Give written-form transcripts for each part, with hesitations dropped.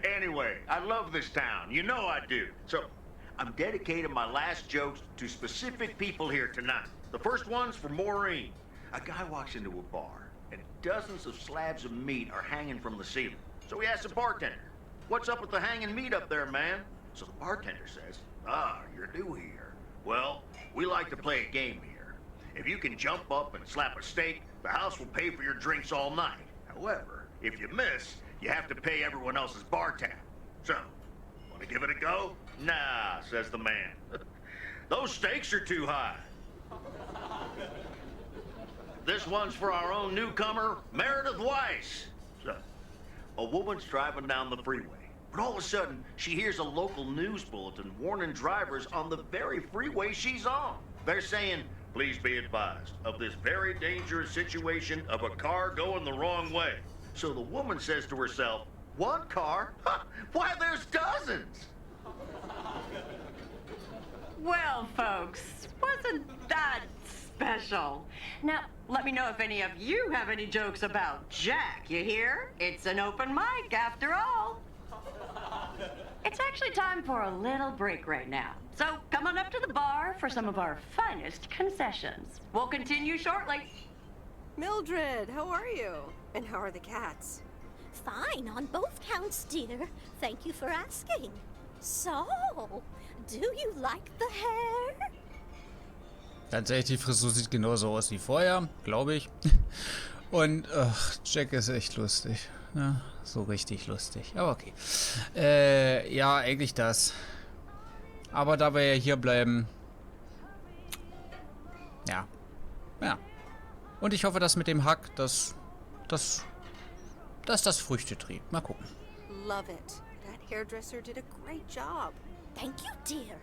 Anyway, I love this town. You know I do. So, I'm dedicating my last jokes to specific people here tonight. The first one's for Maureen. A guy walks into a bar, and dozens of slabs of meat are hanging from the ceiling. So he asks the bartender, "What's up with the hanging meat up there, man?" So the bartender says, "Ah, you're new here. Well, we like to play a game here. If you can jump up and slap a steak, the house will pay for your drinks all night. However, if you miss, you have to pay everyone else's bar tab. So, want to give it a go?" "Nah," says the man. "Those stakes are too high." This one's for our own newcomer, Meredith Weiss. So, a woman's driving down the freeway, but all of a sudden, she hears a local news bulletin warning drivers on the very freeway she's on. They're saying, "Please be advised of this very dangerous situation of a car going the wrong way." So the woman says to herself, "One car? Ha, why, there's dozens!" Well, folks, wasn't that special? Now, let me know if any of you have any jokes about Jack, you hear? It's an open mic after all. It's actually time for a little break right now. So come on up to the bar for some of our finest concessions. We'll continue shortly. Mildred, how are you? And how are the cats? Fine on both counts, dear. Thank you for asking. So, do you like the hair? Tatsächlich, die Frisur sieht genauso aus wie vorher, glaube ich. Und Jack ist echt lustig. Ja, so richtig lustig. Aber okay. Ja, eigentlich das. Aber da wir ja hier bleiben. Ja. Ja. Und ich hoffe, dass mit dem Hack, dass das Früchte trägt. Mal gucken. Love it. That hairdresser did a great job. Thank you, dear.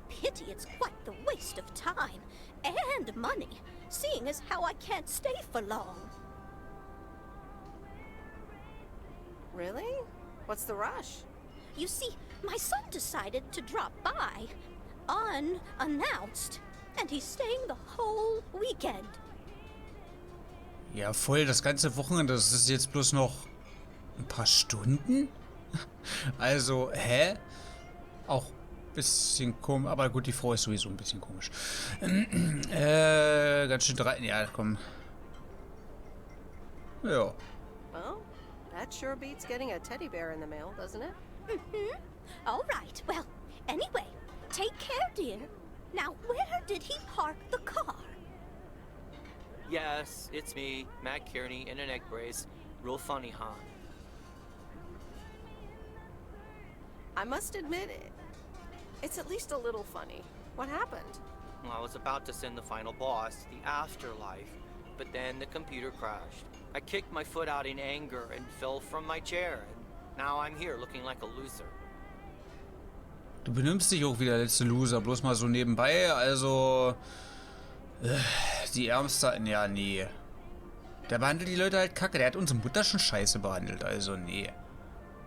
Pity it's quite the waste of time and money, seeing as how I can't stay for long. Really? What's the rush? You see, my son decided to drop by, unannounced, and he's staying the whole weekend. Ja, voll, das ganze Wochenende, das ist jetzt bloß noch ein paar Stunden? Also, hä? Auch ein bisschen komisch, aber gut, die Frau ist sowieso ein bisschen komisch. Ganz schön ja, komm. Ja. Well, that sure beats getting a teddy bear in the mail, doesn't it? Mm-hmm. All right, well, anyway, take care, dear. Now, where did he park the car? Yes, it's me, Matt Kearney, in an egg brace. Real funny, huh? I must admit it's at least a little funny. What happened? Well, I was about to send the final boss, the afterlife, but then the computer crashed. I kicked my foot out in anger and fell from my chair, and now I'm here looking like a loser. Du benimmst dich auch wie der letzte Loser, bloß mal so nebenbei, also... Die Ärmste... Ja, nee. Der behandelt die Leute halt kacke, der hat unsere Mutter schon scheiße behandelt, also nee.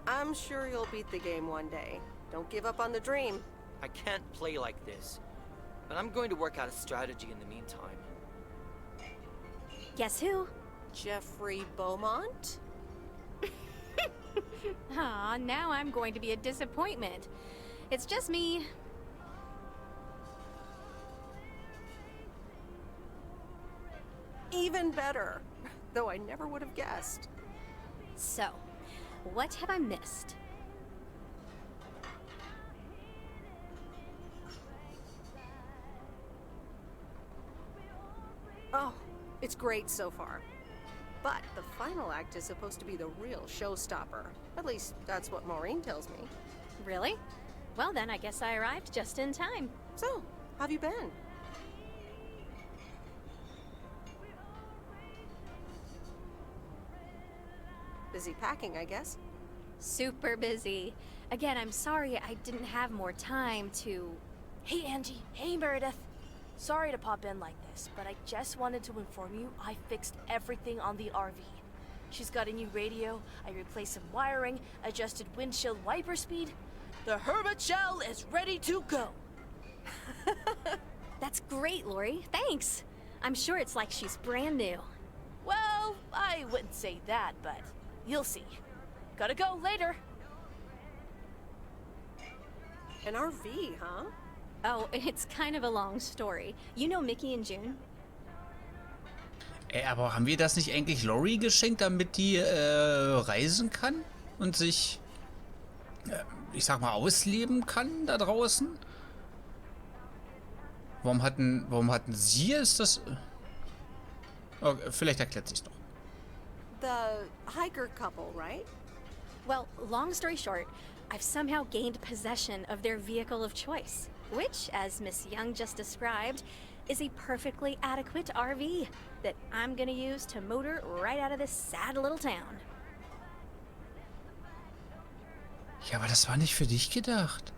I'm sure you'll beat the game one day. Don't give up on the dream. I can't play like this, but I'm going to work out a strategy in the meantime. Guess who? Jeffrey Beaumont? Aw, now I'm going to be a disappointment. It's just me. Even better. Though I never would have guessed. So, what have I missed? Oh, it's great so far. But the final act is supposed to be the real showstopper. At least, that's what Maureen tells me. Really? Well then, I guess I arrived just in time. So, how've you been? Busy packing, I guess. Super busy. Again, I'm sorry I didn't have more time to... Hey Angie, hey Meredith. Sorry to pop in like this, but I just wanted to inform you I fixed everything on the RV. She's got a new radio, I replaced some wiring, adjusted windshield wiper speed. The Hermit Shell is ready to go. That's great, Lori. Thanks. I'm sure it's like she's brand new. Well, I wouldn't say that, but you'll see. Gotta go later. An RV, huh? Oh, it's kind of a long story. You know Mickey and June? Aber haben wir das nicht eigentlich Lori geschenkt, damit die reisen kann und sich, ich sag mal, ausleben kann da draußen? Warum hatten sie es das? Oh, vielleicht erklärt sich's doch. The hiker couple, right? Well, long story short, I've somehow gained possession of their vehicle of choice, which, as Miss Young just described, is a perfectly adequate RV that I'm gonna use to motor right out of this sad little town. Ja, aber das war nicht für dich gedacht.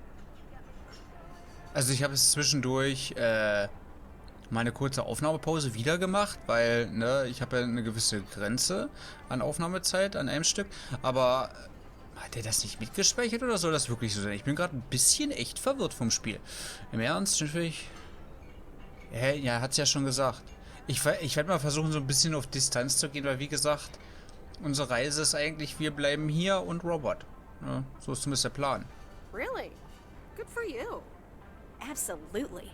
Also ich habe es zwischendurch mal eine kurze Aufnahmepause wieder gemacht, weil, ne, ich habe ja eine gewisse Grenze an Aufnahmezeit an einem Stück, aber hat der das nicht mitgespeichert oder soll das wirklich so sein? Ich bin gerade ein bisschen echt verwirrt vom Spiel. Im Ernst, natürlich. Ja, hat's ja schon gesagt. Ich werde mal versuchen, so ein bisschen auf Distanz zu gehen, weil wie gesagt, unsere Reise ist eigentlich, wir bleiben hier und Robert. Ja, so ist zumindest der Plan. Really? Good for you. Absolutely.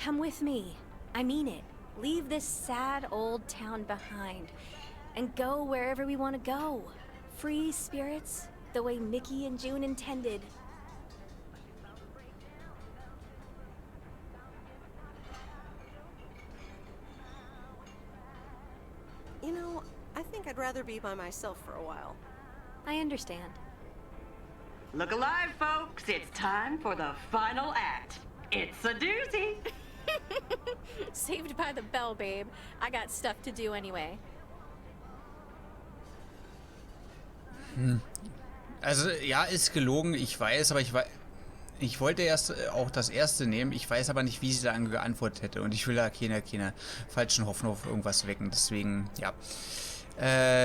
Come with me. I mean it. Leave this sad old town behind and go wherever we want to go. Free spirits, the way Mickey and June intended. You know, I think I'd rather be by myself for a while. I understand. Look alive, folks. It's time for the final act. It's a doozy. Saved by the bell, babe. I got stuff to do anyway. Also, ja, ist gelogen, ich weiß, aber ich wollte erst auch das erste nehmen, ich weiß aber nicht, wie sie da geantwortet hätte und ich will da keine falschen Hoffnung auf irgendwas wecken, deswegen, ja.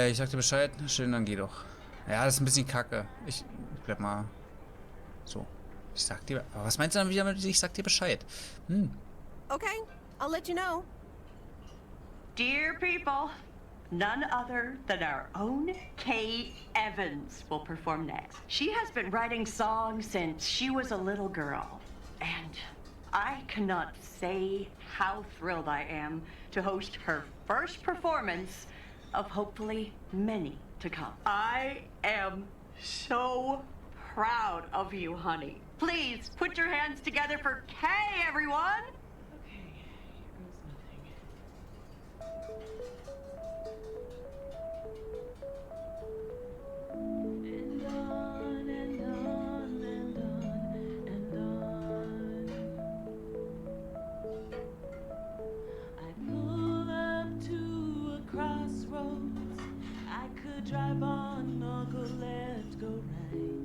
Ich sag dir Bescheid, schön, dann geh doch. Ja, das ist ein bisschen kacke. Ich bleib mal so. Ich sag dir, aber was meinst du dann wieder mit, ich sag dir Bescheid? Okay, I'll let you know. Dear people, none other than our own Kate Evans will perform next. She has been writing songs since she was a little girl. And I cannot say how thrilled I am to host her first performance of hopefully many to come. I am so proud of you, honey. Please put your hands together for Kay, everyone. Drive on or go left, go right.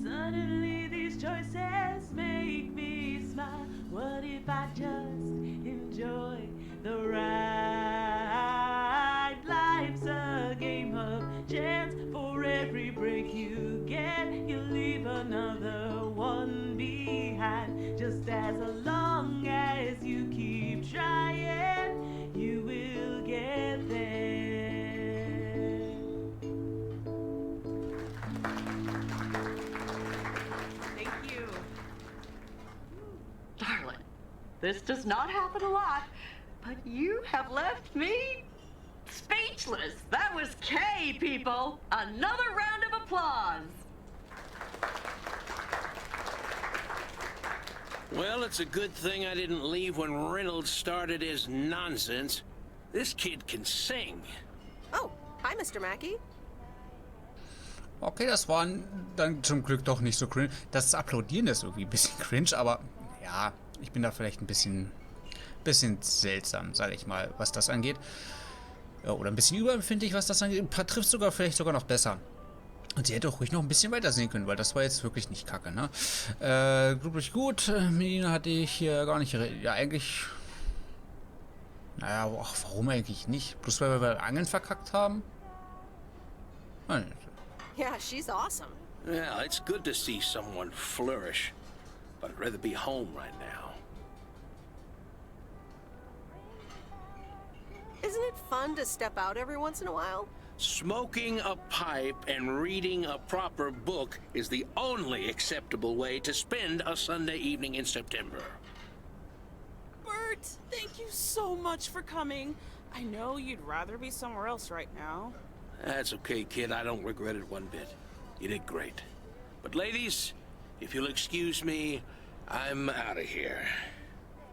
Suddenly these choices make me smile. What if I just enjoy the ride? Life's a game of chance. For every break you get, you leave another one behind. Just as long as you keep trying, you will get there. Darling, this does not happen a lot, but you have left me speechless. That was Kay, people. Another round of applause. Well, it's a good thing I didn't leave when Reynolds started his nonsense. This kid can sing. Oh, hi, Mr. Mackey. Okay, das war dann zum Glück doch nicht so cringe. Das Applaudieren ist irgendwie ein bisschen cringe, aber ja, ich bin da vielleicht ein bisschen seltsam, sage ich mal, was das angeht. Ja, oder ein bisschen überempfindlich, was das angeht. Ein paar trifft vielleicht sogar noch besser. Und sie hätte auch ruhig noch ein bisschen weiter sehen können, weil das war jetzt wirklich nicht kacke, ne? Wirklich gut. Medina hatte ich hier gar nicht... Ja, eigentlich... Naja, ach, warum eigentlich nicht? Bloß weil wir Angeln verkackt haben? Nein. Yeah, she's awesome. Yeah, it's good to see someone flourish. But I'd rather be home right now. Isn't it fun to step out every once in a while? Smoking a pipe and reading a proper book is the only acceptable way to spend a Sunday evening in September. Bert, thank you so much for coming. I know you'd rather be somewhere else right now. That's okay, kid. I don't regret it one bit. You did great. But ladies, if you'll excuse me, I'm out of here.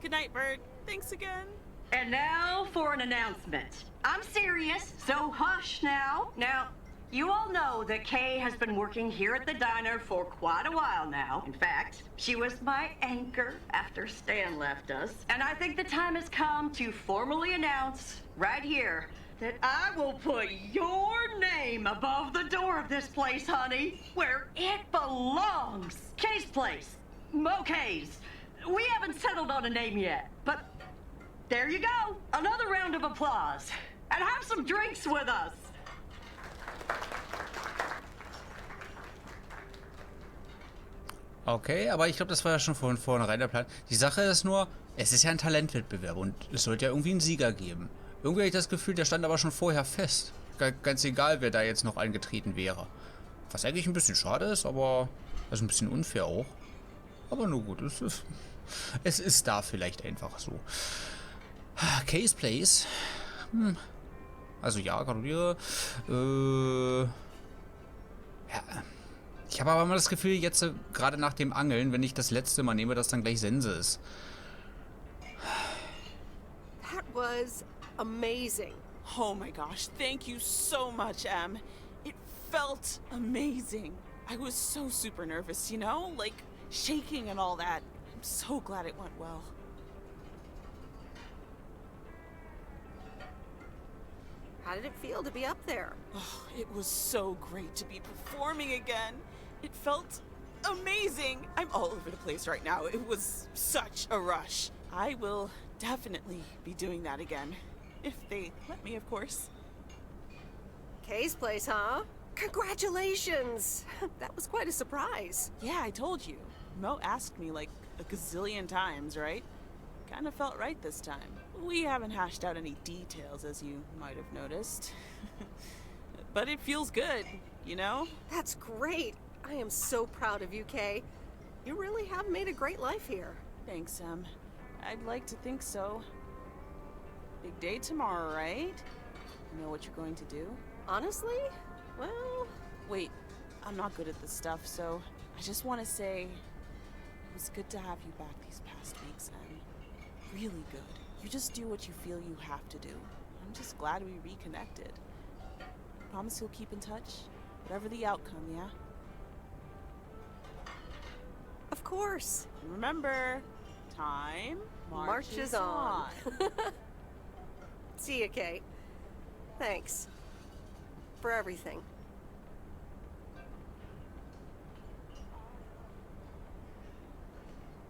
Good night, Bert. Thanks again. And now for an announcement. I'm serious, so hush now. Now, you all know that Kay has been working here at the diner for quite a while now. In fact, she was my anchor after Stan left us. And I think the time has come to formally announce right here that I will put your name above the door of this place, honey, where it belongs. Kay's place. Kay's. We haven't settled on a name yet, but there you go. Another round of applause. And have some drinks with us. Okay, aber ich glaube, das war ja schon von vornherein der Plan. Die Sache ist nur, es ist ja ein Talentwettbewerb und es sollte ja irgendwie einen Sieger geben. Irgendwie habe ich das Gefühl, der stand aber schon vorher fest. Ganz egal, wer da jetzt noch angetreten wäre. Was eigentlich ein bisschen schade ist, aber also ein bisschen unfair auch. Aber nur gut, es ist da vielleicht einfach so. Case Place. Also ja, gratuliere. Ja. Ich habe aber mal das Gefühl, jetzt gerade nach dem Angeln, wenn ich das letzte Mal nehme, dass dann gleich Sense ist. That was amazing. Oh my gosh, thank you so much, Em. It felt amazing. I was so super nervous, you know? Like, shaking and all that. I'm so glad it went well. How did it feel to be up there? Oh, it was so great to be performing again. It felt amazing. I'm all over the place right now. It was such a rush. I will definitely be doing that again. If they let me, of course. Kay's place, huh? Congratulations! That was quite a surprise. Yeah, I told you. Mo asked me like a gazillion times, right? Kinda felt right this time. We haven't hashed out any details, as you might have noticed. But it feels good, you know? That's great. I am so proud of you, Kay. You really have made a great life here. Thanks, Em. I'd like to think so. Big day tomorrow, right? You know what you're going to do? Honestly? Well... Wait, I'm not good at this stuff, so I just want to say it was good to have you back these past weeks, Em. Really good. You just do what you feel you have to do. I'm just glad we reconnected. Promise you'll keep in touch? Whatever the outcome, yeah? Of course. And remember, time marches on. See ya, Kay. Thanks. For everything.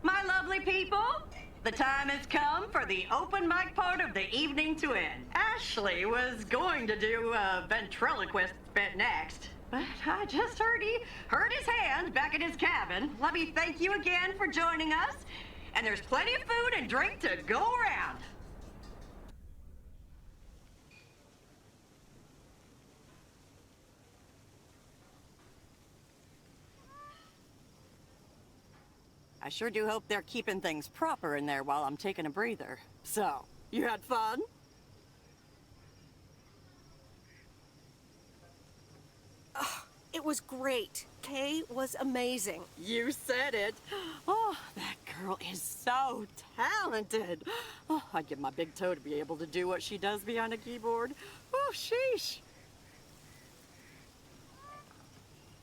My lovely people, the time has come for the open mic part of the evening to end. Ashley was going to do a ventriloquist bit next, but I just heard his hand back in his cabin. Let me thank you again for joining us, and there's plenty of food and drink to go around. I sure do hope they're keeping things proper in there while I'm taking a breather. So, you had fun? Oh, it was great. Kay was amazing. You said it. Oh, that girl is so talented. Oh, I'd give my big toe to be able to do what she does behind a keyboard. Oh, sheesh.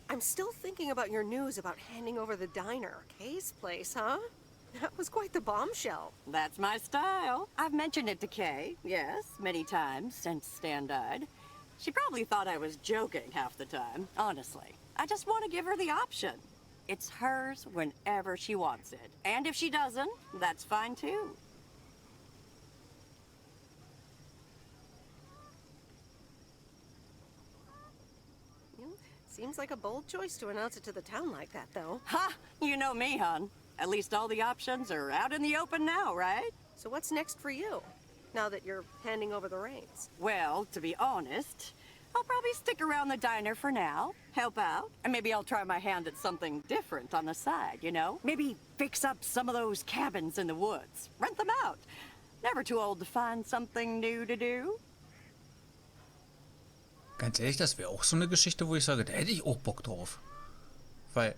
I'm still thinking about your news about handing over the diner. Kay's place, huh? That was quite the bombshell. That's my style. I've mentioned it to Kay, yes, many times since Stan died. She probably thought I was joking half the time, honestly. I just want to give her the option. It's hers whenever she wants it. And if she doesn't, that's fine too. Seems like a bold choice to announce it to the town like that, though. Ha! You know me, hon. At least all the options are out in the open now, right? So what's next for you, now that you're handing over the reins? Well, to be honest, I'll probably stick around the diner for now, help out, and maybe I'll try my hand at something different on the side, you know? Maybe fix up some of those cabins in the woods, rent them out. Never too old to find something new to do. Ganz ehrlich, das wäre auch so eine Geschichte, wo ich sage, da hätte ich auch Bock drauf. Weil,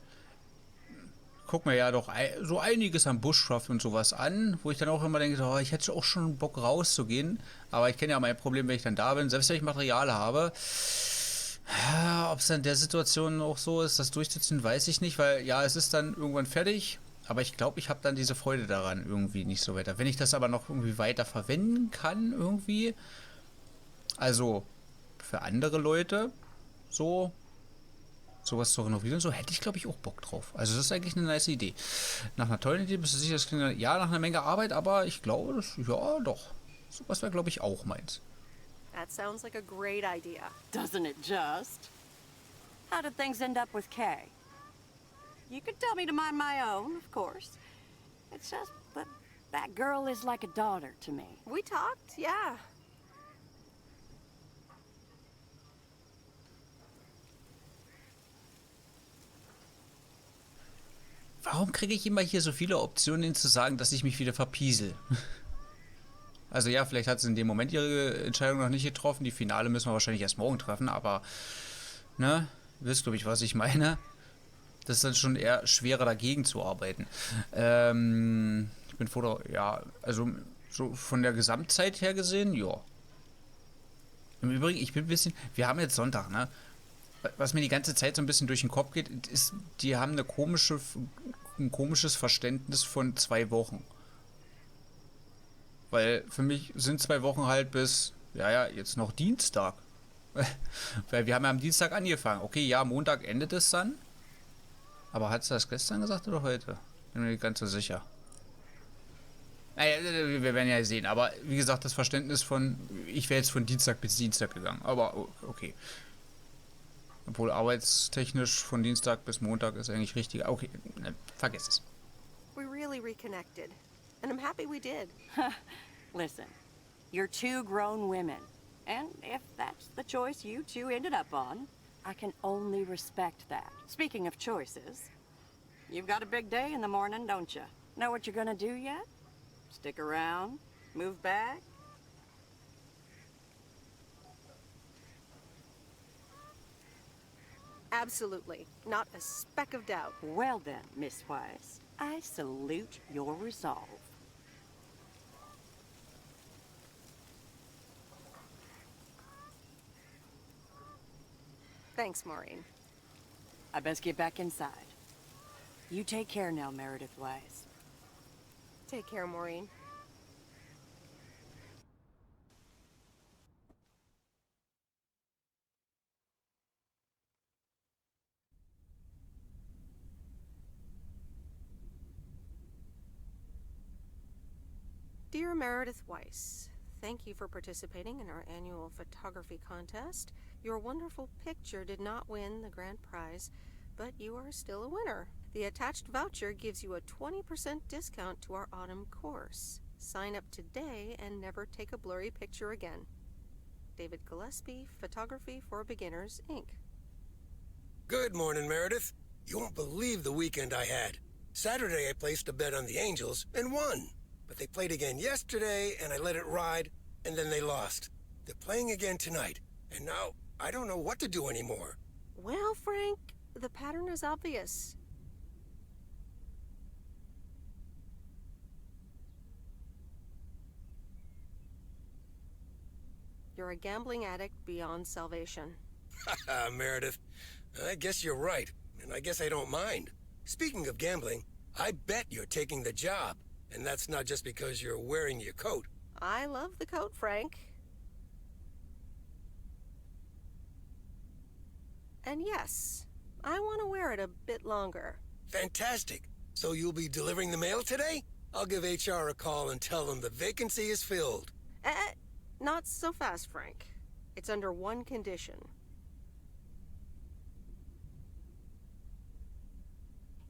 guck mir ja doch so einiges am Bushcraft und sowas an, wo ich dann auch immer denke, oh, ich hätte auch schon Bock rauszugehen. Aber ich kenne ja mein Problem, wenn ich dann da bin, selbst wenn ich Material habe. Ob es dann in der Situation auch so ist, das durchzuziehen, weiß ich nicht, weil ja, es ist dann irgendwann fertig. Aber ich glaube, ich habe dann diese Freude daran irgendwie nicht so weiter. Wenn ich das aber noch irgendwie weiter verwenden kann, irgendwie, also für andere Leute, sowas zu renovieren, so hätte ich, glaube ich, auch Bock drauf. Also das ist eigentlich eine nice Idee. Nach einer tollen Idee bist du sicher, das klingt ja nach einer Menge Arbeit, aber ich glaube, ja doch. Sowas wäre, glaube ich, auch meins. That sounds like a great idea. Doesn't it just? How did things end up with Kay? You could tell me to mind my own, of course. It's just that girl is like a daughter to me. We talked, yeah. Warum kriege ich immer hier so viele Optionen, ihnen zu sagen, dass ich mich wieder verpiesel? Also ja, vielleicht hat sie in dem Moment ihre Entscheidung noch nicht getroffen. Die Finale müssen wir wahrscheinlich erst morgen treffen, aber, ne, ihr wisst, glaube ich, was ich meine. Das ist dann schon eher schwerer, dagegen zu arbeiten. Ich bin froh, ja, also so von der Gesamtzeit her gesehen, ja. Im Übrigen, ich bin ein bisschen, wir haben jetzt Sonntag, ne? Was mir die ganze Zeit so ein bisschen durch den Kopf geht, ist, die haben ein komisches Verständnis von 2 Wochen. Weil für mich sind 2 Wochen halt bis, ja, jetzt noch Dienstag. Weil wir haben ja am Dienstag angefangen. Okay, ja, Montag endet es dann. Aber hat sie das gestern gesagt oder heute? Bin mir nicht ganz so sicher. Naja, wir werden ja sehen. Aber wie gesagt, das Verständnis von, ich wäre jetzt von Dienstag bis Dienstag gegangen. Aber okay. Obwohl arbeitstechnisch von Dienstag bis Montag ist eigentlich richtig. Okay, ne, vergiss es. We really reconnected. And I'm happy we did. Listen, you're 2 grown women. And if that's the choice you 2 ended up on, I can only respect that. Speaking of choices, you've got a big day in the morning, don't you? Know what you're gonna do yet? Stick around? Move back? Absolutely. Not a speck of doubt. Well then, Miss Weiss, I salute your resolve. Thanks, Maureen. I best get back inside. You take care now, Meredith Weiss. Take care, Maureen. Dear Meredith Weiss, thank you for participating in our annual photography contest. Your wonderful picture did not win the grand prize, but you are still a winner. The attached voucher gives you a 20% discount to our autumn course. Sign up today and never take a blurry picture again. David Gillespie, Photography for Beginners, Inc. Good morning, Meredith. You won't believe the weekend I had. Saturday I placed a bet on the Angels and won. But they played again yesterday, and I let it ride, and then they lost. They're playing again tonight, and now I don't know what to do anymore. Well, Frank, the pattern is obvious. You're a gambling addict beyond salvation. Haha, Meredith. I guess you're right, and I guess I don't mind. Speaking of gambling, I bet you're taking the job. And that's not just because you're wearing your coat. I love the coat, Frank. And yes, I want to wear it a bit longer. Fantastic. So you'll be delivering the mail today? I'll give HR a call and tell them the vacancy is filled. Not so fast, Frank. It's under one condition.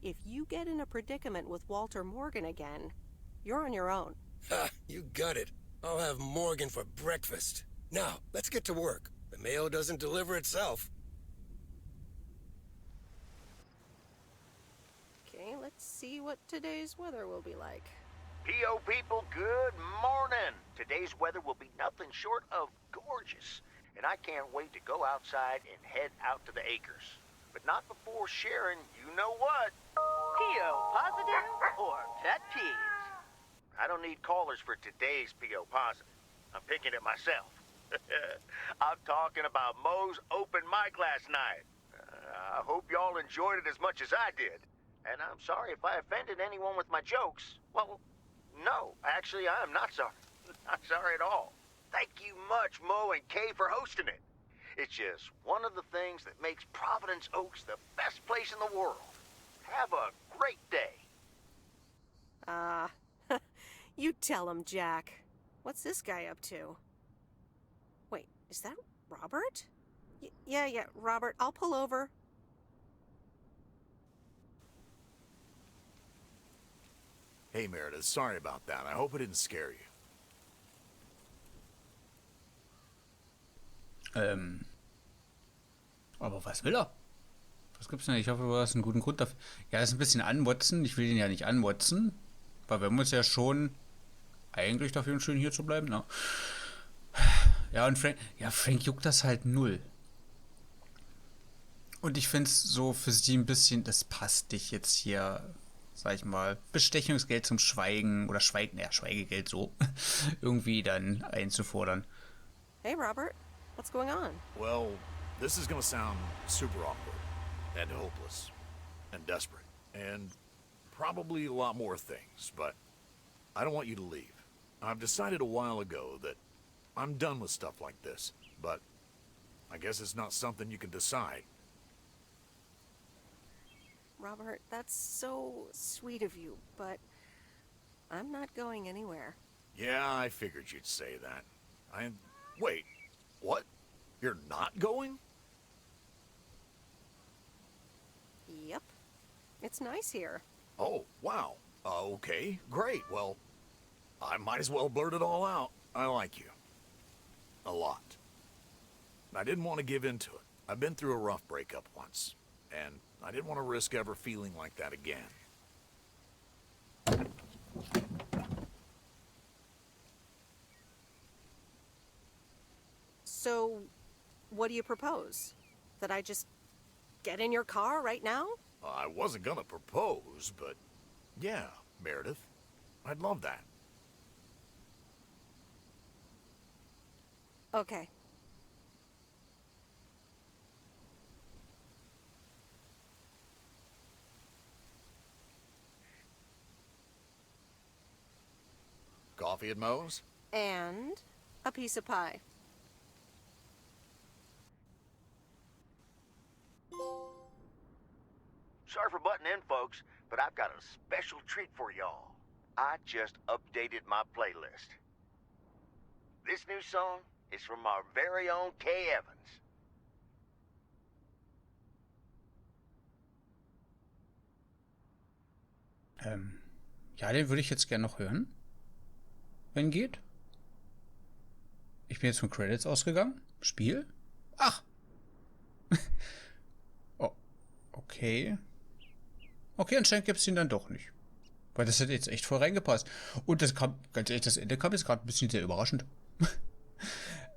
If you get in a predicament with Walter Morgan again, you're on your own. Ha, you got it. I'll have Morgan for breakfast. Now, let's get to work. The mail doesn't deliver itself. Okay, let's see what today's weather will be like. P.O. people, good morning. Today's weather will be nothing short of gorgeous, and I can't wait to go outside and head out to the acres. But not before sharing you know what. P.O. positive or pet peeves? I don't need callers for today's P.O. positive. I'm picking it myself. I'm talking about Mo's open mic last night. I hope y'all enjoyed it as much as I did. And I'm sorry if I offended anyone with my jokes. Well, no, actually, I am not sorry. Not sorry at all. Thank you much, Mo and Kay, for hosting it. It's just one of the things that makes Providence Oaks the best place in the world. Have a great day. You tell him, Jack. What's this guy up to? Wait, is that Robert? Yeah, Robert, I'll pull over. Hey, Meredith, sorry about that. I hope it didn't scare you. Aber was will er? Was gibt's denn? Ich hoffe, du hast einen guten Grund dafür. Ja, das ist ein bisschen anmotzen. Ich will ihn ja nicht anmotzen. Weil wir muss ja schon eigentlich dafür schön hier zu bleiben. Ne? Ja, und Frank juckt das halt null. Und ich finde es so für sie ein bisschen, das passt dich jetzt hier, sag ich mal, Bestechungsgeld zum Schweigen oder Schweigegeld so irgendwie dann einzufordern. Hey, Robert, what's going on? Well, this is gonna sound super awkward and hopeless and desperate and probably a lot more things, but I don't want you to leave. I've decided a while ago that I'm done with stuff like this, but I guess it's not something you can decide. Robert, that's so sweet of you, but I'm not going anywhere. Yeah, I figured you'd say that. Wait, what? You're not going? Yep. It's nice here. Oh, wow. Okay, great. Well, I might as well blurt it all out. I like you. A lot. I didn't want to give in to it. I've been through a rough breakup once, and I didn't want to risk ever feeling like that again. So, what do you propose? That I just get in your car right now? I wasn't gonna propose, but yeah, Meredith, I'd love that. Okay. Coffee at Mo's? And a piece of pie. Sorry for butting in, folks, but I've got a special treat for y'all. I just updated my playlist. This new song is from our very own Kay Evans. Ja, den würde ich jetzt gerne noch hören. Wenn geht. Ich bin jetzt von Credits ausgegangen. Spiel? Ach! Oh, okay. Okay, anscheinend gibt es ihn dann doch nicht. Weil das hat jetzt echt voll reingepasst. Und das kam, ganz ehrlich, das Ende kam jetzt gerade ein bisschen sehr überraschend.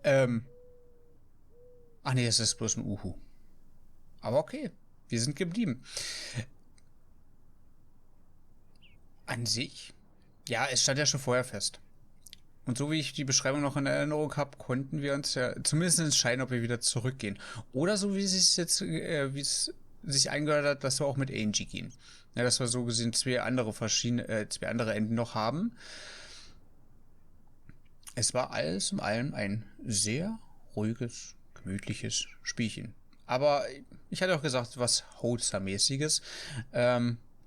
Ach nee, das ist bloß ein Uhu. Aber okay, wir sind geblieben. An sich, ja, es stand ja schon vorher fest. Und so wie ich die Beschreibung noch in Erinnerung habe, konnten wir uns ja zumindest entscheiden, ob wir wieder zurückgehen. Oder so wie es jetzt, wie es sich eingehört hat, dass wir auch mit Angie gehen. Ja, dass wir so gesehen zwei andere Enden noch haben. Es war alles in allem ein sehr ruhiges, gemütliches Spielchen. Aber ich hatte auch gesagt, was Hoster-mäßiges.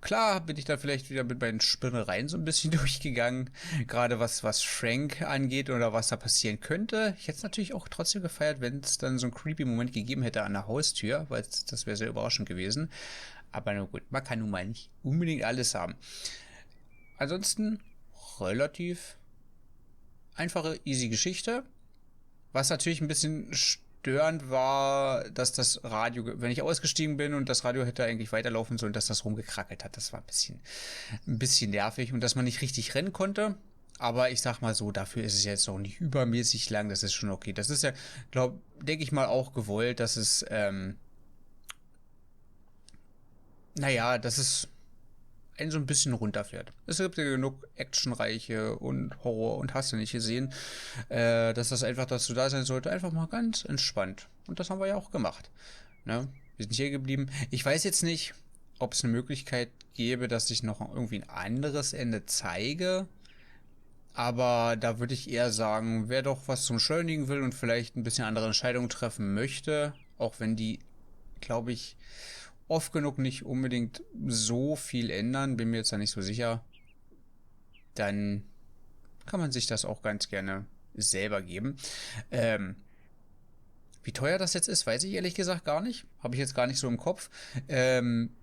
Klar bin ich da vielleicht wieder mit meinen Spinnereien so ein bisschen durchgegangen. Gerade was Frank angeht oder was da passieren könnte. Ich hätte es natürlich auch trotzdem gefeiert, wenn es dann so einen creepy Moment gegeben hätte an der Haustür, weil das wäre sehr überraschend gewesen. Aber na gut, man kann nun mal nicht unbedingt alles haben. Ansonsten relativ einfache, easy Geschichte. Was natürlich ein bisschen störend war, dass das Radio, wenn ich ausgestiegen bin und das Radio hätte eigentlich weiterlaufen sollen, dass das rumgekrackelt hat. Das war ein bisschen nervig und dass man nicht richtig rennen konnte. Aber ich sag mal so, dafür ist es jetzt auch nicht übermäßig lang. Das ist schon okay. Das ist ja, denke ich mal, auch gewollt, dass es, dass es einen so ein bisschen runterfährt. Es gibt ja genug actionreiche und Horror und hast du nicht gesehen, dass das einfach dazu da sein sollte, einfach mal ganz entspannt. Und das haben wir ja auch gemacht. Ne? Wir sind hier geblieben. Ich weiß jetzt nicht, ob es eine Möglichkeit gäbe, dass ich noch irgendwie ein anderes Ende zeige. Aber da würde ich eher sagen, wer doch was zum Beschleunigen will und vielleicht ein bisschen andere Entscheidungen treffen möchte, auch wenn die, glaube ich, oft genug nicht unbedingt so viel ändern, bin mir jetzt da nicht so sicher, dann kann man sich das auch ganz gerne selber geben. Wie teuer das jetzt ist, weiß ich ehrlich gesagt gar nicht. Habe ich jetzt gar nicht so im Kopf.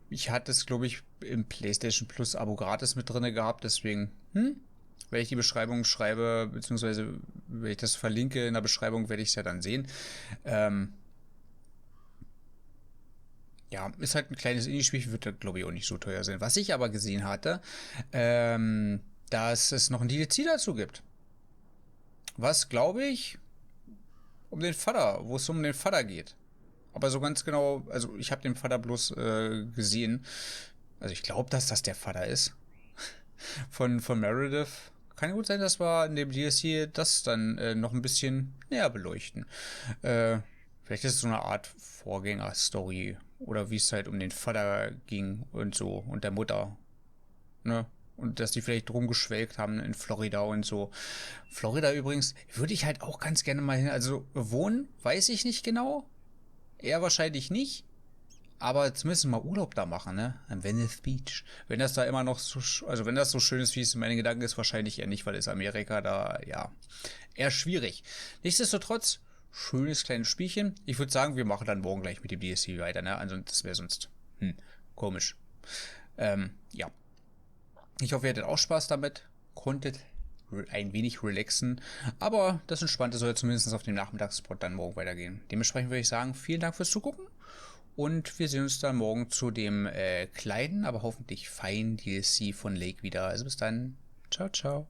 Ich hatte es, glaube ich, im PlayStation Plus Abo gratis mit drin gehabt, deswegen, wenn ich die Beschreibung schreibe, beziehungsweise wenn ich das verlinke in der Beschreibung, werde ich es ja dann sehen. Ja, ist halt ein kleines Indie-Spiel, wird, glaube ich, auch nicht so teuer sein. Was ich aber gesehen hatte, dass es noch ein DLC dazu gibt. Was, glaube ich, wo es um den Vater geht. Aber so ganz genau, also ich habe den Vater bloß gesehen. Also ich glaube, dass das der Vater ist. von Meredith. Kann gut sein, dass wir in dem DLC das dann noch ein bisschen näher beleuchten. Vielleicht ist es so eine Art Vorgänger-Story. Oder wie es halt um den Vater ging und so. Und der Mutter. Ne? Und dass die vielleicht rumgeschwelgt haben in Florida und so. Florida übrigens würde ich halt auch ganz gerne mal hin. Also wohnen, weiß ich nicht genau. Eher wahrscheinlich nicht. Aber zumindest mal Urlaub da machen, ne? Am Venice Beach. Wenn das da immer noch so, also wenn das so schön ist, wie es in meinen Gedanken ist, wahrscheinlich eher nicht, weil es Amerika da, ja, eher schwierig. Nichtsdestotrotz, schönes kleines Spielchen. Ich würde sagen, wir machen dann morgen gleich mit dem DLC weiter, ne? Also das wäre sonst, komisch. Ja. Ich hoffe, ihr hattet auch Spaß damit. Konntet ein wenig relaxen. Aber das Entspannte soll zumindest auf dem Nachmittagsspot dann morgen weitergehen. Dementsprechend würde ich sagen, vielen Dank fürs Zugucken. Und wir sehen uns dann morgen zu dem kleinen, aber hoffentlich feinen DLC von Lake wieder. Also bis dann. Ciao, ciao.